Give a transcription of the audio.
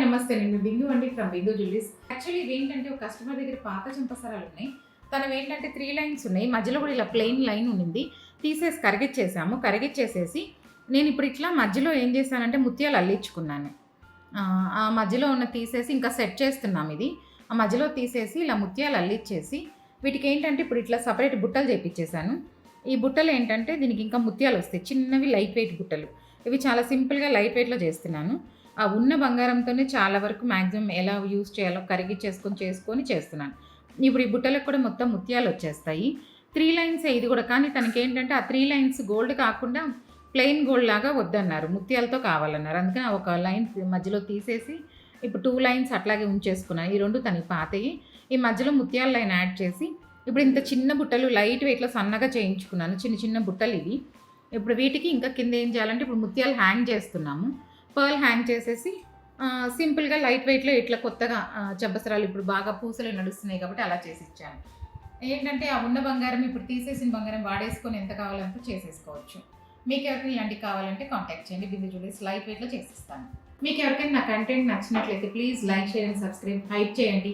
నమస్తే. నేను బిందు అండి ఫ్రమ్ బిందు జ్యువెలరీస్. యాక్చువల్లీ ఇవేంటంటే ఒక కస్టమర్ దగ్గర పాత చెంపసరాలు ఉన్నాయి. తనవేంటంటే 3 లైన్స్ ఉన్నాయి. మధ్యలో కూడా ఇలా ప్లెయిన్ లైన్ ఉండింది. తీసేసి కరిగిచ్చేసాము. కరిగిచ్చేసేసి నేను ఇప్పుడు ఇట్లా మధ్యలో ఏం చేశానంటే ముత్యాలు అల్లించుకున్నాను. ఆ మధ్యలో ఉన్న తీసేసి ఇంకా సెట్ చేస్తున్నాం ఇది. ఆ మధ్యలో తీసేసి ఇలా ముత్యాలు అల్లిచ్చేసి వీటికి ఏంటంటే ఇప్పుడు ఇట్లా సపరేట్ బుట్టలు చేపించేసాను. ఈ బుట్టలు ఏంటంటే దీనికి ఇంకా ముత్యాలు వస్తాయి. చిన్నవి లైట్ వెయిట్ బుట్టలు. ఇవి చాలా సింపుల్గా లైట్ వెయిట్లో చేస్తున్నాను. ఆ ఉన్న బంగారంతోనే చాలా వరకు మ్యాక్సిమం ఎలా యూజ్ చేయాలో చేసుకొని చేస్తున్నాను. ఇప్పుడు ఈ బుట్టలకు కూడా మొత్తం ముత్యాలు వచ్చేస్తాయి. 3 లైన్సే ఇది కూడా. కానీ తనకేంటంటే ఆ 3 లైన్స్ గోల్డ్ కాకుండా ప్లెయిన్ గోల్డ్ లాగా వద్దన్నారు, ముత్యాలతో కావాలన్నారు. అందుకని ఒక లైన్ మధ్యలో తీసేసి ఇప్పుడు 2 లైన్స్ అట్లాగే ఉంచేసుకున్నాను. ఈ 2 తనకి పాతయి. ఈ మధ్యలో ముత్యాల లైన్ యాడ్ చేసి ఇప్పుడు ఇంత చిన్న బుట్టలు లైట్ వెయిట్లో సన్నగా చేయించుకున్నాను. చిన్న చిన్న బుట్టలు ఇవి. ఇప్పుడు వీటికి ఇంకా కింద ఏం చేయాలంటే ఇప్పుడు ముత్యాలు హ్యాంగ్ చేస్తున్నాము. పర్ల్ హ్యాంగ్ చేసేసి సింపుల్గా లైట్ వెయిట్లో ఇట్లా కొత్తగా చెంపసరాలు ఇప్పుడు బాగా పూసలు నడుస్తున్నాయి కాబట్టి అలా చేసి ఇచ్చాను. ఏంటంటే ఆ ఉన్న బంగారం ఇప్పుడు తీసేసిన బంగారం వాడేసుకొని ఎంత కావాలంటే చేసేసుకోవచ్చు. మీకు ఎవరికైనా ఇలాంటివి కావాలంటే కాంటాక్ట్ చేయండి. బిందు జ్యువెలరీస్ లైట్ వెయిట్లో చేసిస్తాను. మీకు ఎవరికైనా నా కంటెంట్ నచ్చినట్లయితే please like, share and subscribe. Hype చేయండి.